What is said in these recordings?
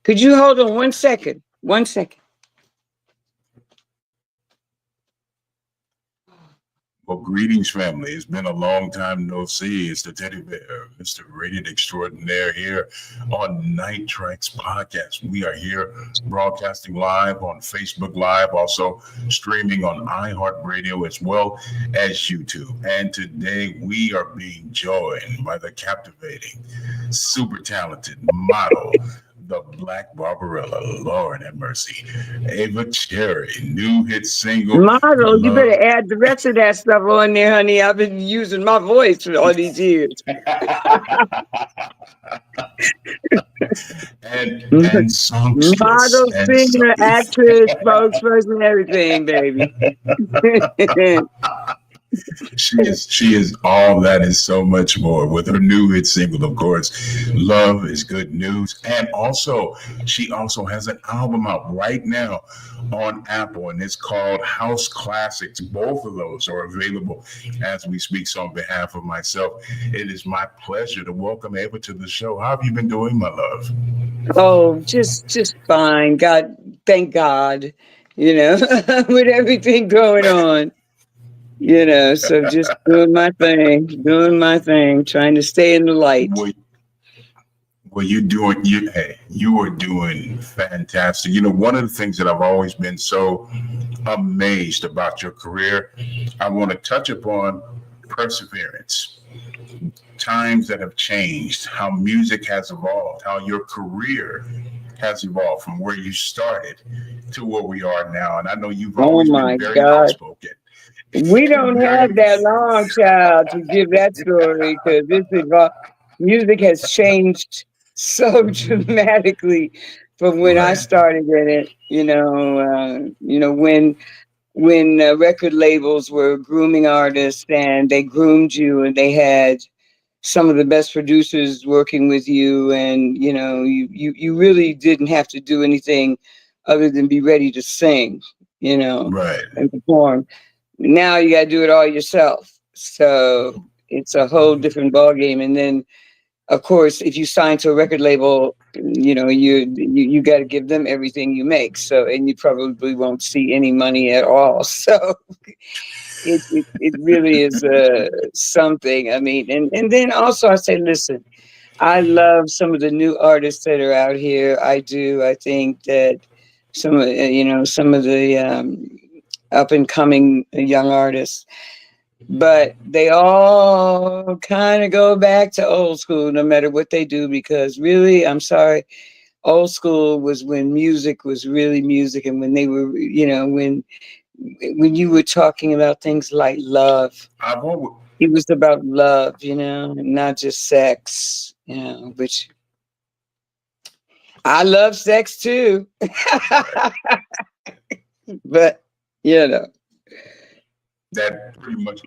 Could you hold on 1 second? 1 second. Well, greetings, family. It's been a long time no see. It's the teddy bear, Mr. Rated Extraordinaire here on Night Traxx Podcast. We are here broadcasting live on Facebook Live, also streaming on iHeartRadio as well as YouTube. And today we are being joined by the captivating, super talented model, the Black Barbarella, Lord have mercy, Ava Cherry, new hit single. Model, you better add the rest of that stuff on there, honey. I've been using my voice for all these years. and songstress. Model, singer, actress, spokesperson, everything, baby. She is all that and so much more with her new hit single, of course, Love is Good News. And also, she also has an album out right now on Apple, and it's called House Classics. Both of those are available as we speak. So on behalf of myself, it is my pleasure to welcome Ava to the show. How have you been doing, my love? Oh, just fine. God, thank God, with everything going on. So just doing my thing, trying to stay in the light. Well, you are doing fantastic. One of the things that I've always been so amazed about your career, I want to touch upon perseverance, times that have changed, how music has evolved, how your career has evolved from where you started to where we are now. And I know you've always been very outspoken. We don't have that long, child, to give that story, because music has changed so dramatically from when I started in it. When record labels were grooming artists, and they groomed you, and they had some of the best producers working with you, and you really didn't have to do anything other than be ready to sing, and perform. Now you got to do it all yourself. So it's a whole different ballgame. And then, of course, if you sign to a record label, you got to give them everything you make. So, and you probably won't see any money at all. So it really is something. I mean, and then also I say, listen, I love some of the new artists that are out here. I do. I think that some of the up and coming young artists, but they all kind of go back to old school no matter what they do, because really, I'm sorry, old school was when music was really music, and when they were, when you were talking about things like love, it was about love, and not just sex, which I love sex too. But that pretty much.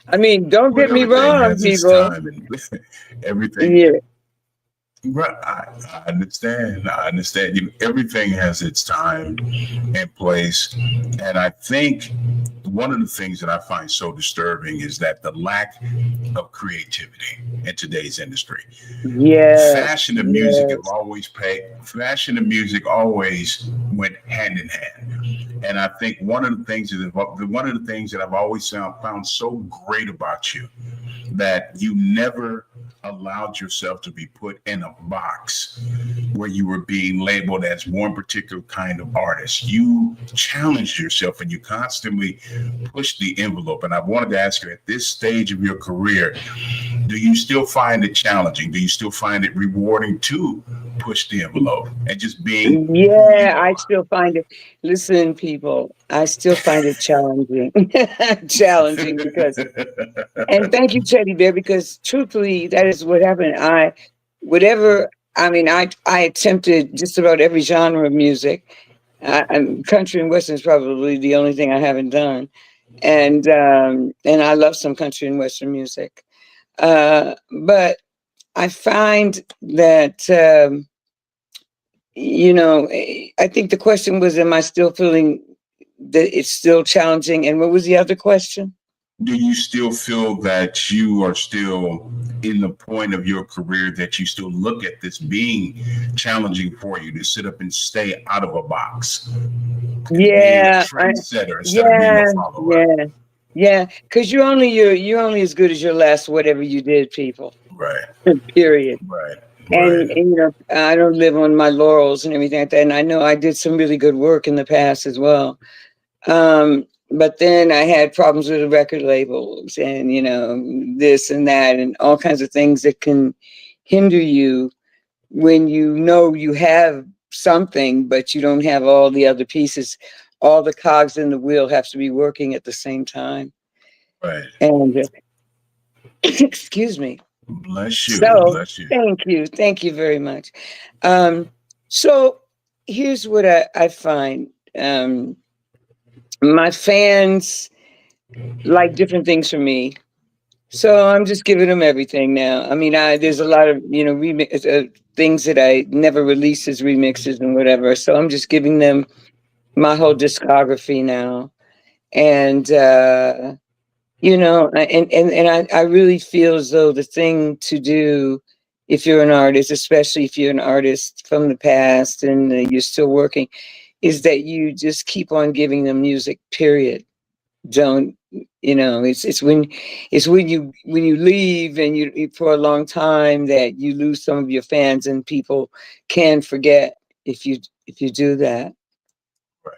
I mean, don't get me wrong, people. Everything. Yeah. Right, I understand. Everything has its time and place, and I think one of the things that I find so disturbing is that the lack of creativity in today's industry. Yeah, fashion and music have always fashion and music always went hand in hand, and I think one of the things that I've always found so great about you, that you never allowed yourself to be put in a box where you were being labeled as one particular kind of artist. You challenged yourself and you constantly pushed the envelope. And I wanted to ask you, at this stage of your career, do you still find it challenging? Do you still find it rewarding to push the envelope and just being? Yeah, I still find it. Listen, people, I still find it challenging. Challenging because, and thank you, Teddy Bear, because truthfully, that is what happened. I attempted just about every genre of music. Country and Western is probably the only thing I haven't done. And I love some country and Western music. But I find that, I think the question was, am I still feeling that it's still challenging? And what was the other question? Do you still feel that you are still in the point of your career that you still look at this being challenging for you to sit up and stay out of a box and being a Yeah, trendsetter instead of being a yeah, follower? yeah, yeah. Because you're only as good as your last whatever you did, people. Right, Period. right, right, And I don't live on my laurels and everything like that. And I know I did some really good work in the past as well. But then I had problems with the record labels and this and that and all kinds of things that can hinder you when you have something, but you don't have all the other pieces. All the cogs in the wheel have to be working at the same time. right. And excuse me. Bless you, So bless you. thank you very much. Um, so here's what I find. My fans like different things from me. So I'm just giving them everything now. I mean, there's a lot of remix things that I never released as remixes and whatever. So I'm just giving them my whole discography now, and I really feel as though the thing to do if you're an artist, especially if you're an artist from the past and you're still working, is that you just keep on giving them music. Period. Don't it's when you leave and for a long time that you lose some of your fans, and people can forget if you do that. Right.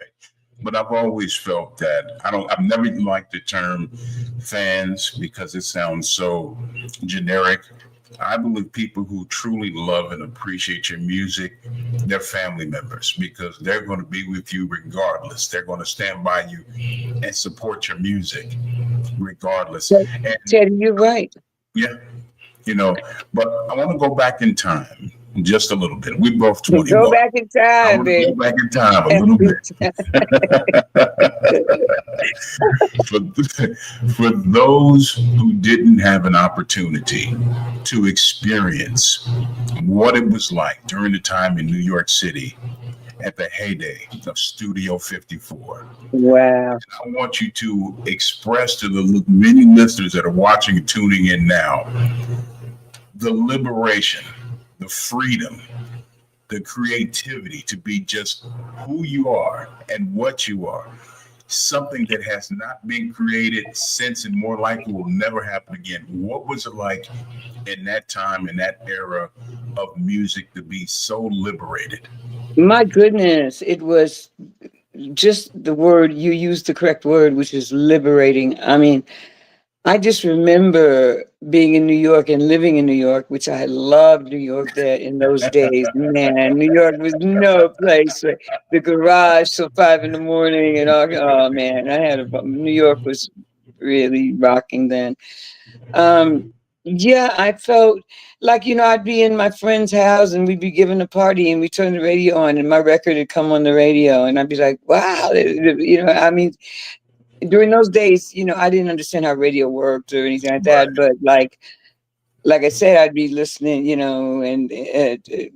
But I've always felt that I've never liked the term fans because it sounds so generic. I believe people who truly love and appreciate your music, they're family members because they're going to be with you regardless. They're going to stand by you and support your music regardless. But, And Teddy, you're right. yeah, but I want to go back in time just a little bit. We're both Go 21. back in I time, want to go baby. back in time a little bit. for, for those who didn't have an opportunity to experience what it was like during the time in New York City at the heyday of Studio 54, Wow. I want you to express to the many listeners that are watching and tuning in now the liberation, the freedom, the creativity to be just who you are and what you are. Something that has not been created since and more likely will never happen again. What was it like in that time, in that era of music to be so liberated? My goodness, it was just the word you used, the correct word, which is liberating. I mean, I just remember being in New York and living in New York, which I loved New York there in those days. Man, New York was no place. The garage till 5 in the morning and all. Oh man, New York was really rocking then. Um, yeah, I felt like I'd be in my friend's house and we'd be giving a party and we turn the radio on and my record would come on the radio and I'd be like, wow, I mean, during those days, I didn't understand how radio worked or anything like Right. that. But like I said, I'd be listening, and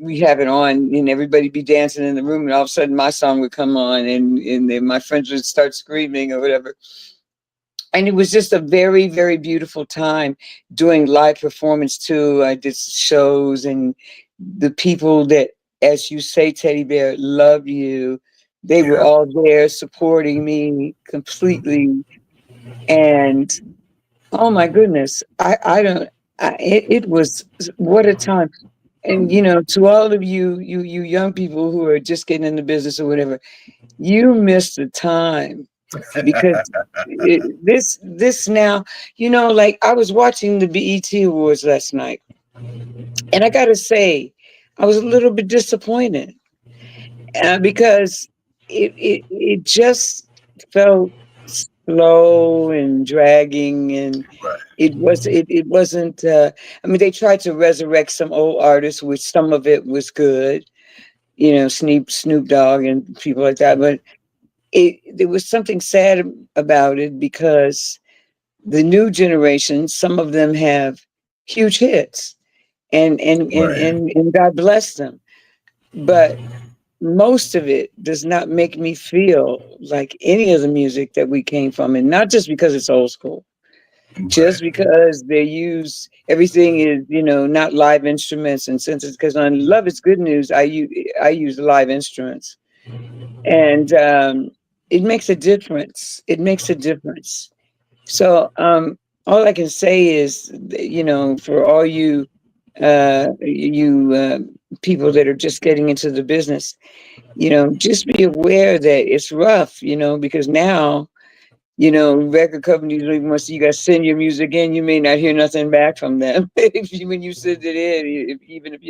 we have it on, and everybody be dancing in the room, and all of a sudden my song would come on, and then my friends would start screaming or whatever. And it was just a very, very beautiful time doing live performance too. I did shows, and the people that, as you say, Teddy Bear, love you. They were Yeah. all there supporting me completely, and oh my goodness, I don't. It was what a time. And to all of you young people who are just getting in the business or whatever, you missed the time because this now, like I was watching the BET Awards last night, and I got to say, I was a little bit disappointed because it just felt slow and dragging, and Right. it wasn't. I mean, they tried to resurrect some old artists, which some of it was good, Snoop Dogg and people like that, but there was something sad about it because the new generation, some of them have huge hits, Right. and God bless them, but most of it does not make me feel like any of the music that we came from, and not just because it's old school. just Right. because they use everything is, not live instruments and synthesizers. Because on Love Is Good News, I use live instruments, and it makes a difference. It makes a difference. So all I can say is, for all you people that are just getting into the business, just be aware that it's rough, because now, record companies don't even want to see you guys send your music in. You may not hear nothing back from them when you send it in, even if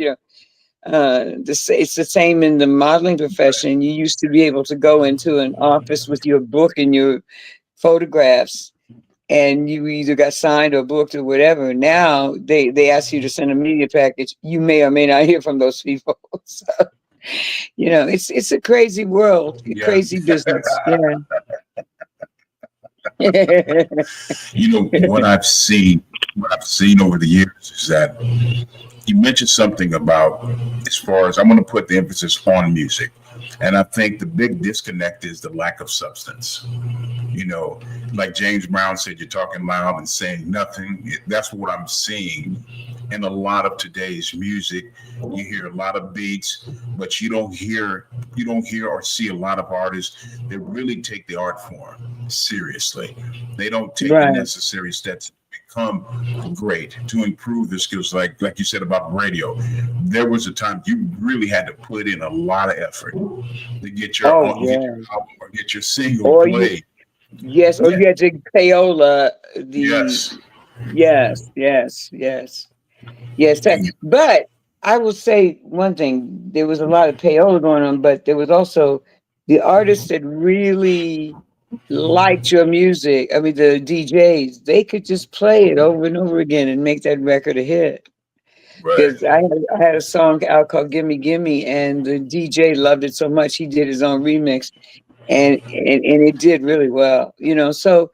it's the same in the modeling profession. You used to be able to go into an office with your book and your photographs, and you either got signed or booked or whatever. Now they ask you to send a media package. You may or may not hear from those people. So, it's a crazy world, a Yeah. crazy business. Yeah. What I've seen over the years is that you mentioned something about, as far as I'm going to put the emphasis on music. And I think the big disconnect is the lack of substance. You know, like James Brown said, you're talking loud and saying nothing. That's what I'm seeing in a lot of today's music. You hear a lot of beats, but you don't hear or see a lot of artists that really take the art form seriously. They don't take the Right. necessary steps to become great, to improve their skills. Like you said about radio, there was a time you really had to put in a lot of effort to Oh get your yeah. album or get your single Or you played. Yes, or Yeah. you had to payola the Yes. yes, yes, yes. Yes, And you, but I will say one thing. There was a lot of payola going on, but there was also the artists that really liked your music. I mean, the DJs, they could just play it over and over again and make that record a hit. right. Because I had a song out called "Gimme Gimme," and the DJ loved it so much he did his own remix, and it did really well. So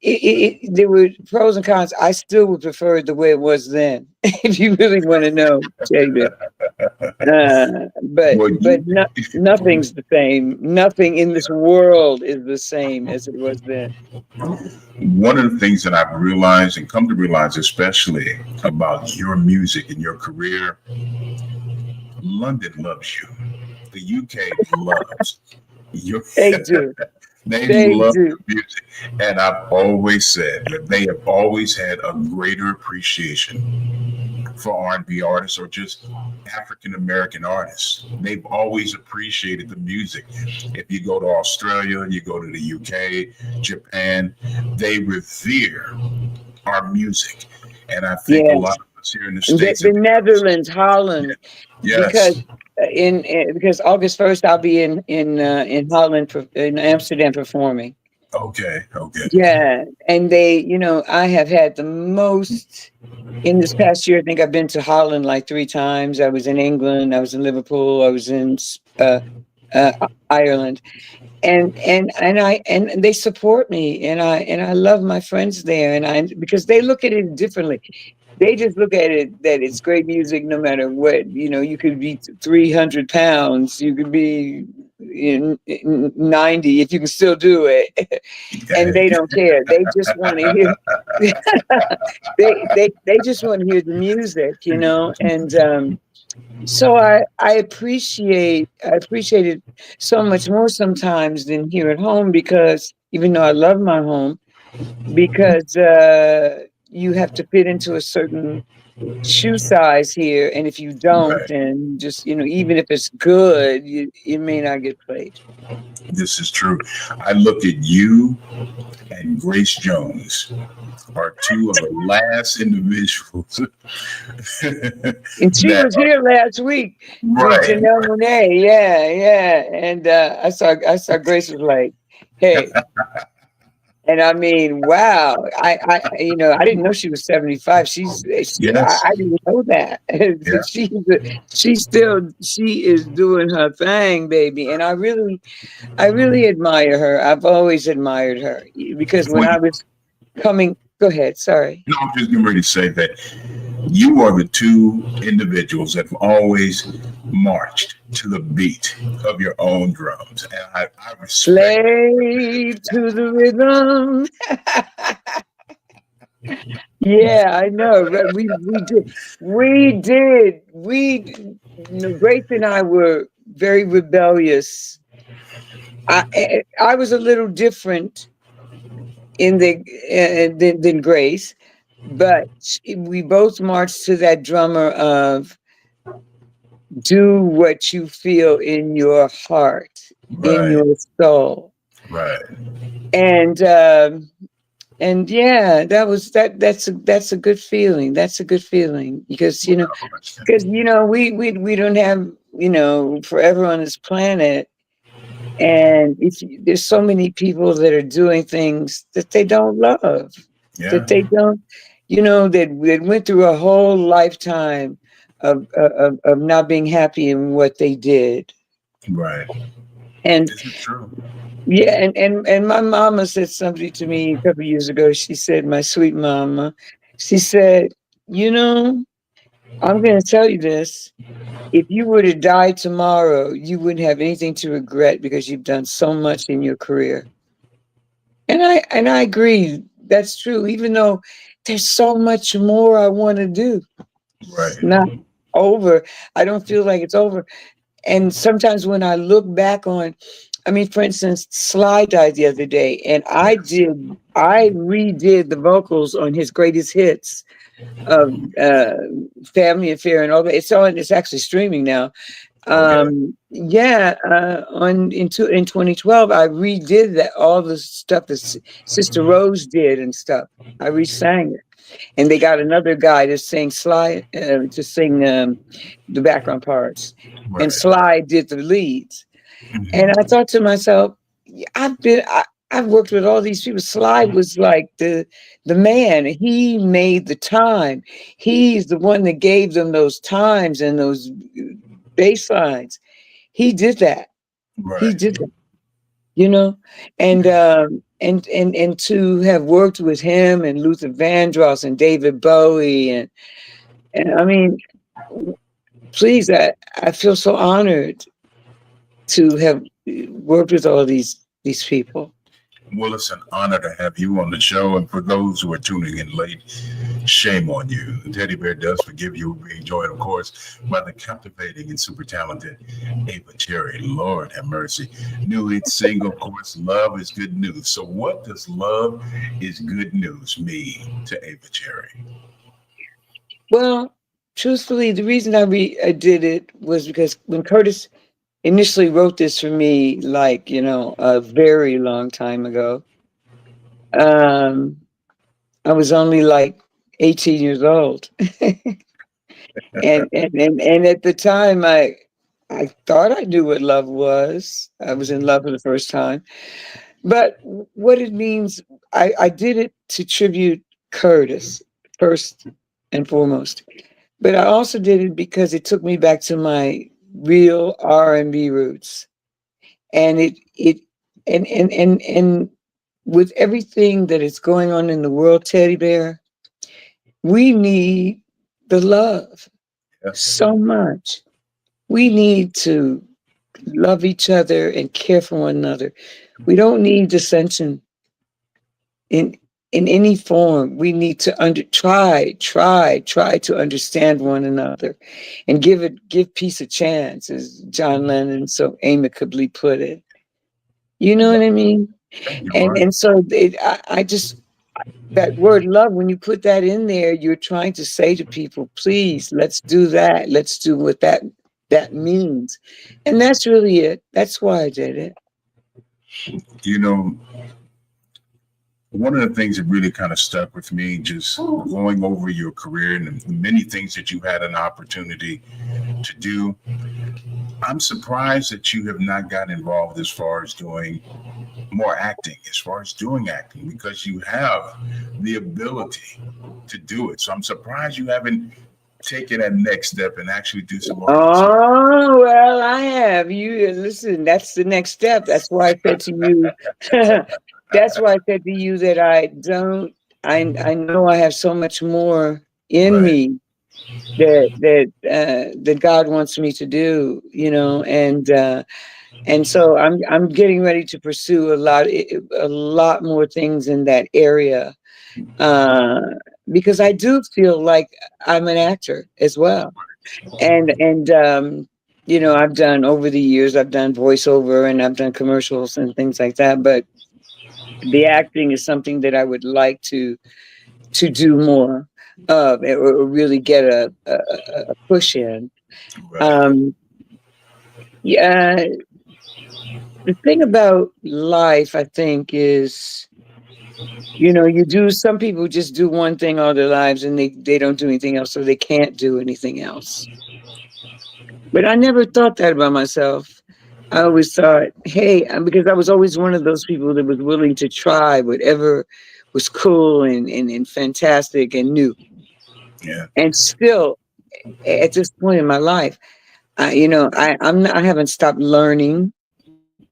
there were pros and cons. I still would prefer it the way it was then, if you really want to know, David. But Well, nothing's the same. Nothing in this world is the same as it was then. one of the things that I've realized and come to realize, especially about your music and your career, London loves you. The UK loves your. They do. They They love do. your music, and I've always said that they have always had a greater appreciation for R&B artists or just African American artists. They've always appreciated the music. If you go to Australia, you go to the UK, Japan, they revere our music. And I think a lot Yes. of us here in the The, States the have become, Netherlands, Holland, because yes, because August 1st I'll be in Holland, in Amsterdam, performing. okay, okay, Yeah, and I have had the most in this past year. I think I've been to Holland like 3 times. I was in England, I was in Liverpool, I was in uh, Ireland, and they support me, and I love my friends there, and I because they look at it differently. They just look at it that it's great music no matter what. You could be 300 pounds, you could be 90 if you can still do it. And okay. they don't care. They just want to hear they just want to hear the music. And so I appreciate it so much more sometimes than here at home, because even though I love my home, because you have to fit into a certain shoe size here, and if you don't, Right. then just even if it's good, it may not get played. This is true. I look at you and Grace Jones are two of the last individuals And she that was are here last week, right. Janelle Monáe. Yeah, yeah. And I saw Grace was like, "Hey," and I mean, wow. I didn't know she was 75. Yes. I didn't know that. Yeah. She is doing her thing, baby. And I really admire her. I've always admired her, because when Well, I was coming, go ahead. Sorry. I'm just getting ready to say that you are the two individuals that have always marched to the beat of your own drums. And I respect Slave to the rhythm. Yeah, I know. Right, Grace and I were very rebellious. I was a little different in the than Grace, but we both marched to that drummer of do what you feel in your heart, in Right, your soul. right. And yeah, that's a good feeling. That's a good feeling because Without question. we don't have forever on this planet, and there's so many people that are doing things that they don't love, Yeah, that they don't, that went through a whole lifetime of not being happy in what they did. right. And This is true. yeah, and my mama said something to me a couple of years ago. She said, my sweet mama, she said, you know, I'm going to tell you this. If you were to die tomorrow, you wouldn't have anything to regret because you've done so much in your career. And I agree. That's true. Even though there's so much more I want to do. It's Right. not over. I don't feel like it's over. And sometimes when I look back on, I mean, for instance, Sly died the other day, and Yes. I redid the vocals on his greatest hits of Family Affair and all that. It's actually streaming now. Okay. Yeah, in 2012, I redid that, all the stuff that Sister Rose did and stuff. I re-sang it, and they got another guy to sing the background parts, and Right. Sly did the leads. And I Mhm. thought to myself, I've worked with all these people. Sly was like the man. He made the time. He's the one that gave them those times and those bass lines. He did that. He Right. did that, you know? And and to have worked with him and Luther Vandross and David Bowie and I mean, please, I feel so honored to have worked with all these people. Well, it's an honor to have you on the show. And for those who are tuning in late, shame on you. Teddy Bear does forgive you. We enjoy it, of course, by the captivating and super talented Ava Cherry. Lord have mercy. New hit single, of course, Love is Good News. So, what does Love is Good News mean to Ava Cherry? Well, truthfully, the reason I did it was because when Curtis initially wrote this for me, like, a very long time ago, um, I was only like 18 years old. And at the time I thought I knew what love was. I was in love for the first time. But what it means, I did it to tribute Curtis first and foremost. But I also did it because it took me back to my real R&B roots. And it and with everything that is going on in the world, Teddy Bear, we need the love Yes. so much. We need to love each other and care for one another. We don't need dissension in any form. We need to try to understand one another and give peace a chance, as John Lennon so amicably put it. You know what I mean? You're And right. and so I just, that word love, when you put that in there, you're trying to say to people, please, let's do that. Let's do what that means. And that's really it. That's why I did it. You know, one of the things that really kind of stuck with me, just going over your career and the many things that you had an opportunity to do, I'm surprised that you have not gotten involved as far as doing more acting, as far as doing acting, because you have the ability to do it. So I'm surprised you haven't taken that next step and actually do some more. Oh, well, I have. You listen, that's the next step. That's why I said to you, that's why I said to you that I know I have so much more in Right. me that God wants me to do, and so I'm getting ready to pursue a lot more things in that area. uh, because I do feel like I'm an actor as well. And you know, I've done over the years, I've done voiceover and I've done commercials and things like that. But the acting is something that I would like to do more of, or really get a push in. Right. Um, yeah, the thing about life, I think, is, you know, you do, some people just do one thing all their lives and they don't do anything else, so they can't do anything else. But I never thought that about myself. I always thought, hey, because I was always one of those people that was willing to try whatever was cool and fantastic and new. Yeah. And still, at this point in my life, you know, I haven't stopped learning.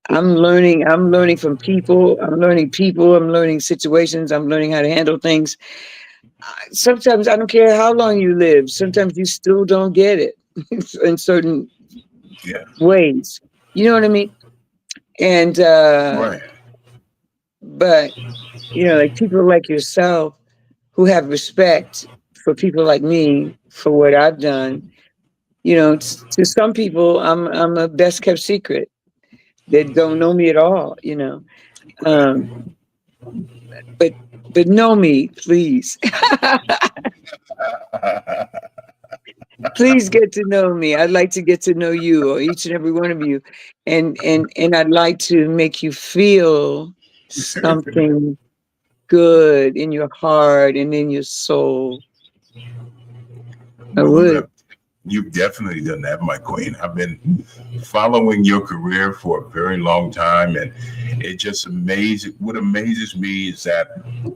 I'm learning from people. I'm learning people. I'm learning situations. I'm learning how to handle things. Sometimes I don't care how long you live. Sometimes you still don't get it in certain Yeah. ways. You know what I mean? And Right. but you know, like people like yourself who have respect for people like me for what I've done. You know, to some people, I'm a best kept secret. They don't know me at all. You know, um, but know me, please. Please get to know me. I'd like to get to know you, or each and every one of you, and I'd like to make you feel something good in your heart and in your soul. I Well, would. you've definitely done that, my queen. I've been following your career for a very long time, and it just amazes. What amazes me is that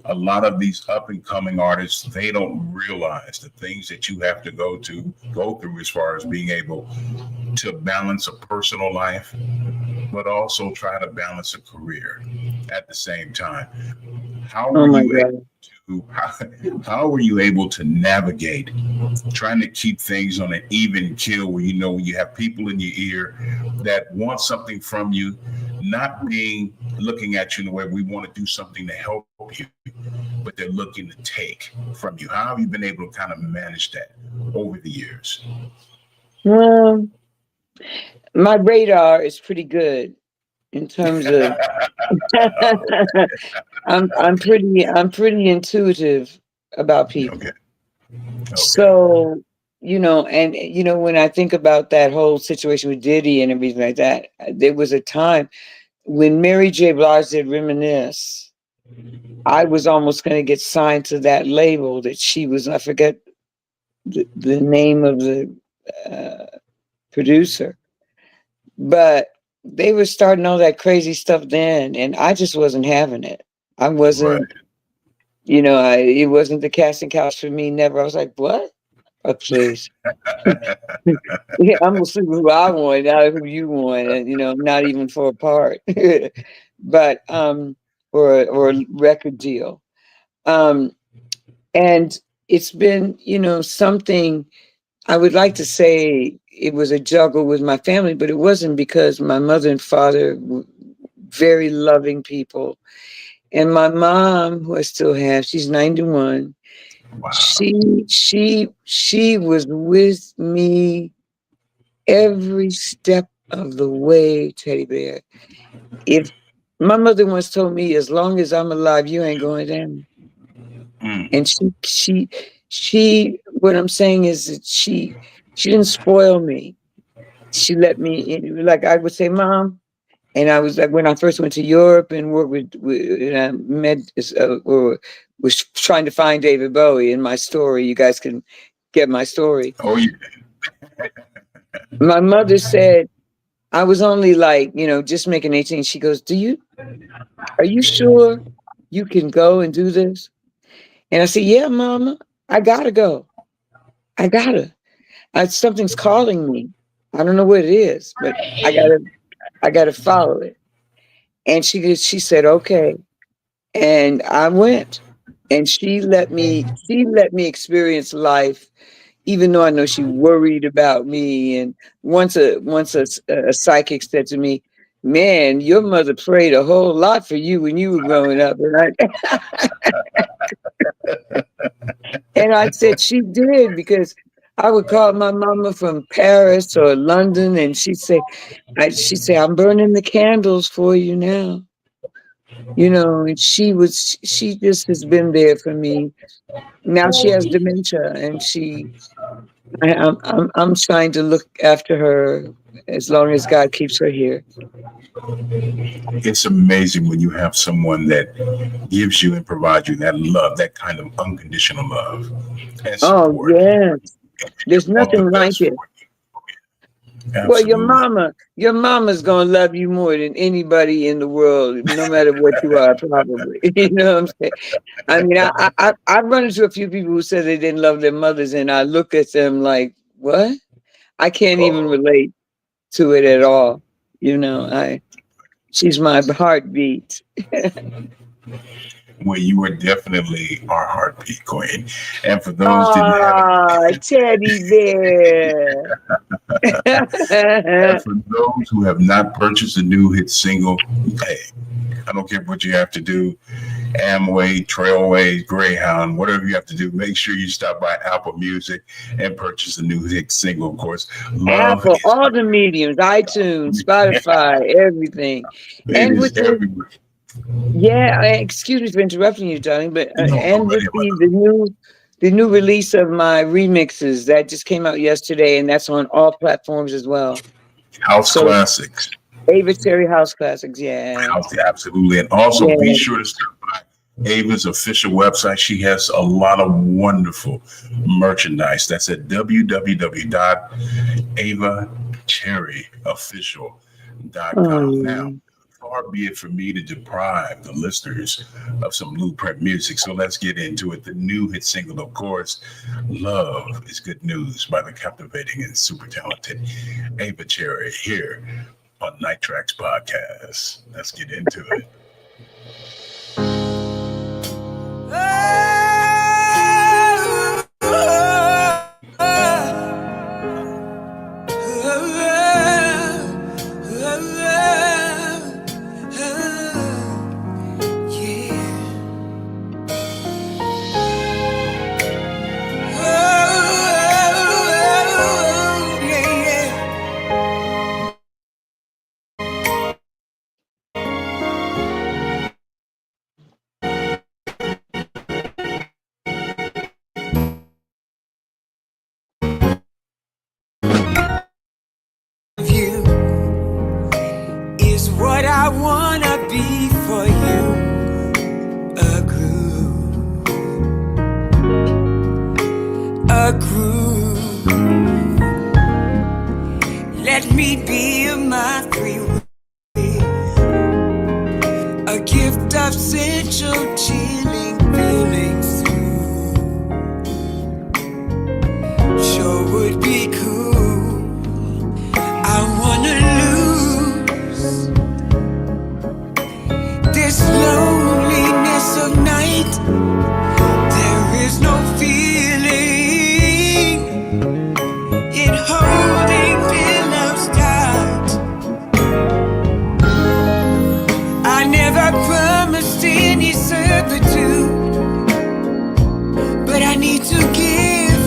a lot of these up and coming artists, they don't realize the things that you have to go through as far as being able to balance a personal life, but also try to balance a career at the same time. How Oh were my you able God. to how were you able to navigate trying to keep things on an even keel where you know when you have people in your ear that want something from you, not being looking at you in a way we want to do something to help you, but they're looking to take from you? How have you been able to kind of manage that over the years? Well, my radar is pretty good in terms of I'm pretty intuitive about Okay. people. Okay. So, you know, and you know, when I think about that whole situation with Diddy and everything like that, there was a time when Mary J. Blige did Reminisce. I was almost going to get signed to that label that she was. I forget the name of the producer, but they were starting all that crazy stuff then, and I just wasn't having it. I Right. wasn't, you know, it wasn't the casting couch for me. Never. I was like, what? Oh, please. Yeah, I'm gonna sleep with who I want, not who you want, and you know, not even for a part, but or a record deal. Um, and it's been, you know, something I would like to say it was a juggle with my family, but it wasn't, because my mother and father were very loving people. And my mom, who I still have, she's 91. Wow. She was with me every step of the way, Teddy Bear. If my mother once told me, as long as I'm alive, you ain't going down. Mm. And what I'm saying is that she didn't spoil me. She let me in, like I would say, Mom. And I was like, when I first went to Europe and worked and I met, or was trying to find David Bowie in my story. You guys can get my story. Oh, yeah. My mother said, I was only like, you know, just making 18. She goes, are you sure you can go and do this? And I said, yeah, Mama, I gotta go. I gotta. Something's calling me. I don't know what it is, but I gotta follow it. And she said, okay. And I went. And she let me experience life, even though I know she worried about me. And once a psychic said to me, "Man, your mother prayed a whole lot for you when you were growing up." And And I said she did, because I would call my mama from Paris or London, and she'd say, I'm burning the candles for you now. You know, and she just has been there for me. Now she has dementia, and I'm trying to look after her as long as God keeps her here. It's amazing when you have someone that gives you and provides you that love, that kind of unconditional love and Oh support. yes, You there's want the nothing like best it. for you. Well, Absolutely. your mama's gonna love you more than anybody in the world, no matter what you are, probably. You know what I'm saying? I mean, I've run into a few people who said they didn't love their mothers, and I look at them like, what? I can't even Oh, relate to it at all. You know, she's my heartbeat. well, you are definitely our heartbeat queen. And for those didn't have Ah, teddy bear. and for those who have not purchased a new hit single, hey, I don't care what you have to do. Amway, Trailways, Greyhound, whatever you have to do, make sure you stop by Apple Music and purchase the new hit single. Of course, love Apple, is all the mediums, iTunes, Spotify, everything. it And is with the everywhere. Yeah, excuse me for interrupting you, darling, but No, go and right with ahead, the new release of my remixes that just came out yesterday, and that's on all platforms as well. House So classics. Ava Cherry House Classics, yeah, House, absolutely. And also be yeah. sure to stop by Ava's official website. She has a lot of wonderful merchandise. That's at www.avacherryofficial.com. Now, Oh, far be it for me to deprive the listeners of some blueprint music. So let's get into it. The new hit single, of course, Love is Good News by the captivating and super talented Ava Cherry here on Night Traxx Podcast. Let's get into it. You is what I wanna be for you. A groove, a groove. Let me be my free will, a gift of sensual chilling feelings through. Sure would be cool. I wanna lose this loneliness of night. There is no feeling in holding pillows tight. I never promised any servitude, but I need to give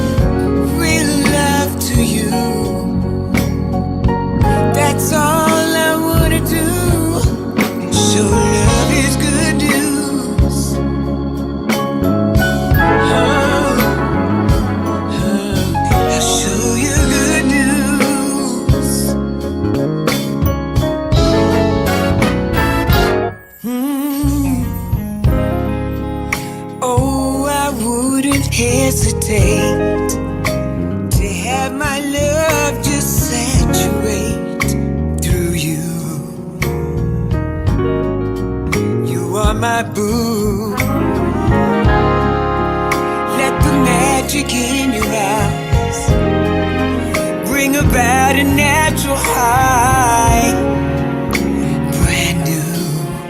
real love to you. That's all I wanna do. So love is good news. I'll show you good news. Oh, I wouldn't hesitate to have my love just saturate through you. You are my boo. Let the magic in your eyes bring about a natural high. Brand new,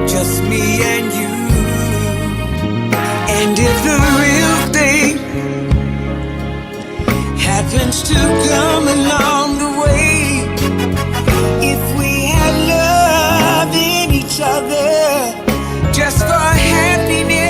just me and you. And if the real thing happens to come along the way, if we had love in each other just for happiness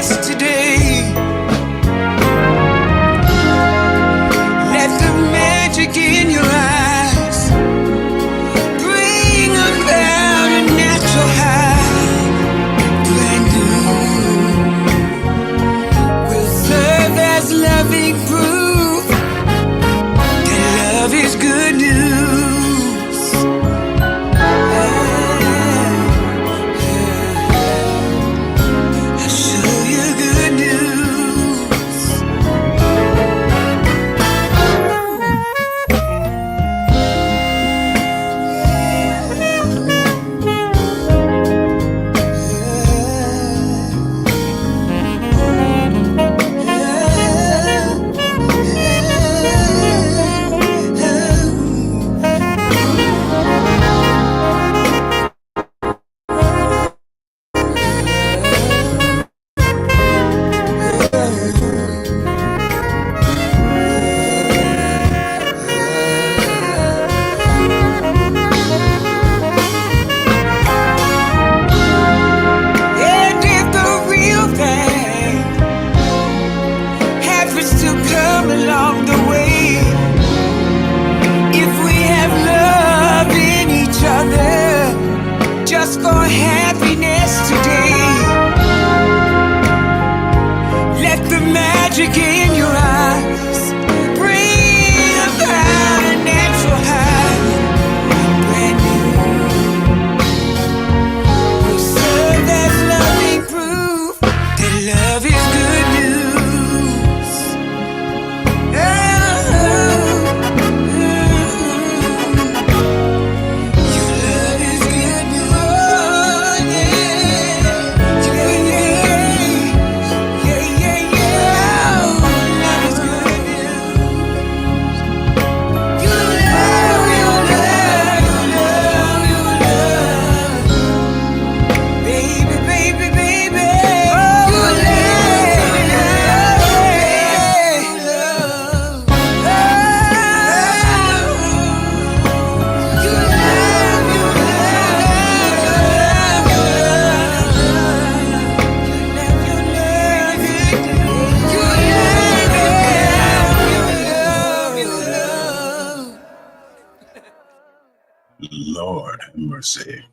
Lord have mercy.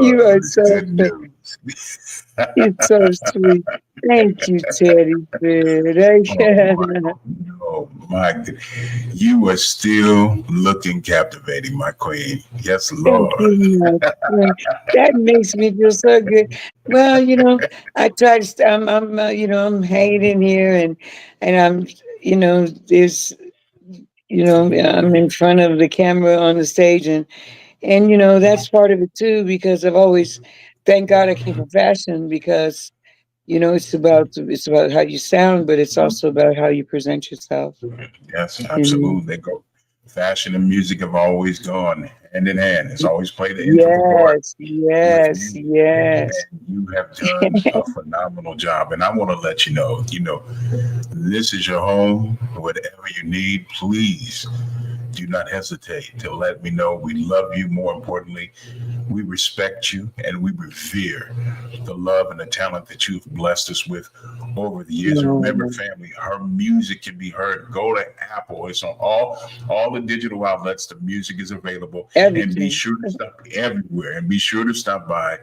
You are Lord, so good good. news. You're so sweet. Thank you, Teddy Oh Bear. my, oh my, you are still looking captivating, my queen. Yes, Thank Lord. you, my friend. That makes me feel so good. Well, I try to. I'm hanging in here, and there's, I'm in front of the camera on the stage, and that's part of it too, because I've always, thank God I came from fashion, because it's about how you sound, but it's also about how you present yourself. Yes, You know. absolutely. They go. Fashion and music have always gone hand in hand. It's always played an integral part Yes, with yes, music. yes. And you have done a phenomenal job. And I want to let you know, this is your home. Whatever you need, please do not hesitate to let me know. We love you. More importantly, we respect you and we revere the love and the talent that you've blessed us with over the years. And remember, Um, family, her music can be heard. Go to Apple. It's on all the digital outlets. The music is available. And be Everything. sure to stop everywhere. And be sure to stop by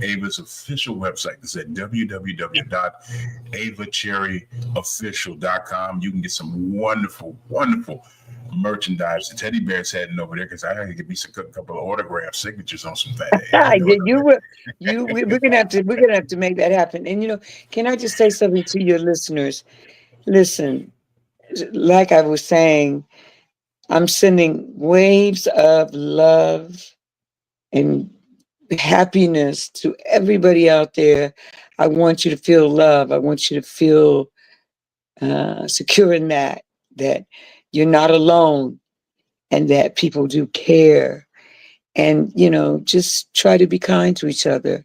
Ava's official website. It's at www.avacherryofficial.com. You can get some wonderful, wonderful merchandise. The teddy bear's heading over there because I had to get me a couple of autograph signatures on some things. You know what I You will. We're gonna have to make that happen. And can I just say something to your listeners? Listen, like I was saying, I'm sending waves of love and happiness to everybody out there. I want you to feel love. I want you to feel secure in that you're not alone, and that people do care. And just try to be kind to each other,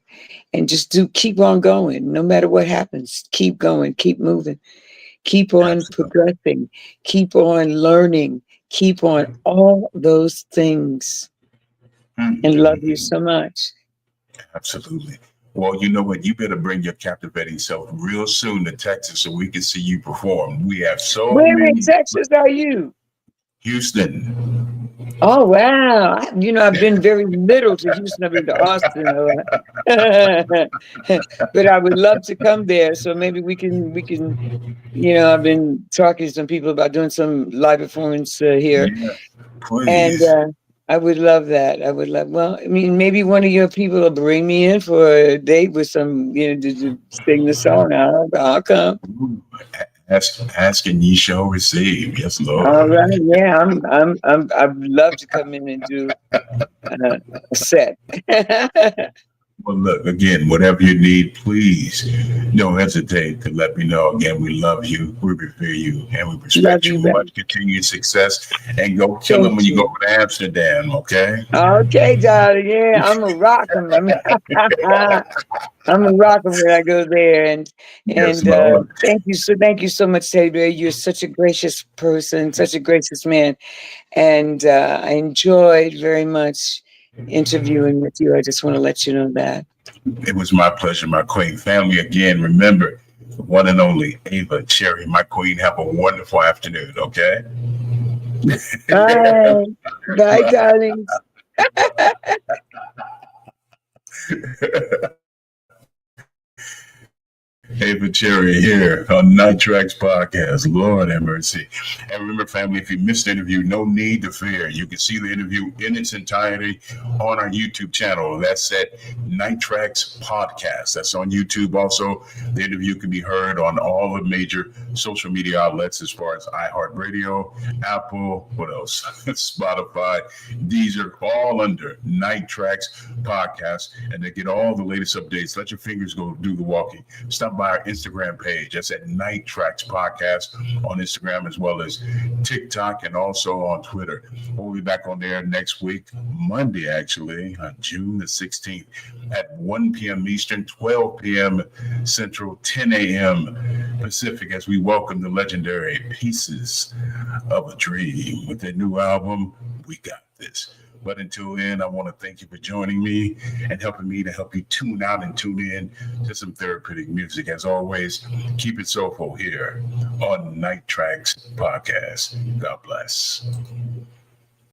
and just do keep on going no matter what happens. Keep going, keep moving, keep mean? on Absolutely. progressing, keep on learning, keep on all those things, and love you Mm-hmm. so much. Absolutely. Well, you know what? You better bring your captivating self real soon to Texas so we can see you perform. We have so Where in many. Texas are you? Houston. Oh wow! I've been very little to Houston. I've been to Austin, but I would love to come there. So maybe we can. I've been talking to some people about doing some live performance here, Yes, and please. I would love that. I would love. Well, I mean, maybe one of your people will bring me in for a date with some, to sing the song. I'll come. Ooh, ask and ye shall receive. Yes, All Lord. right. Yeah, I'd love to come in and do a set. Well, look, again, whatever you need, please don't hesitate to let me know. Again, we love you, we revere you, and we Love respect you. you back. Much continued success, and go kill Thank them when you go you. over to Amsterdam, okay? Okay, darling. Yeah, I'm a rock 'em. I'm a rock 'em when I go there, and Yes, and Lord. thank you so much, Teddy Bear. You're such a gracious person, such a gracious man, and I enjoyed very much interviewing with you. I just want to let you know that. It was my pleasure, my queen. Family, again, remember, the one and only Ava Cherry, my queen. Have a wonderful afternoon, okay? Bye, bye, darlings. Ava Cherry here on Night Tracks Podcast. Lord have mercy. And remember, family, if you missed the interview, no need to fear. You can see the interview in its entirety on our YouTube channel. That's at Night Tracks Podcast. That's on YouTube. Also, the interview can be heard on all the major social media outlets as far as iHeartRadio, Apple, what else? Spotify, Deezer, all under Night Tracks Podcast. And to get all the latest updates, let your fingers go do the walking. Stop by our Instagram page. That's at Night Tracks Podcast on Instagram, as well as TikTok and also on Twitter. We'll be back on there next week, Monday, actually, on June the 16th at 1 p.m. Eastern, 12 p.m. Central, 10 a.m. Pacific, as we welcome the legendary Pieces of a Dream with their new album, We Got This. But until then, I want to thank you for joining me and helping me to help you tune out and tune in to some therapeutic music. As always, keep it soulful here on Night Tracks Podcast. God bless.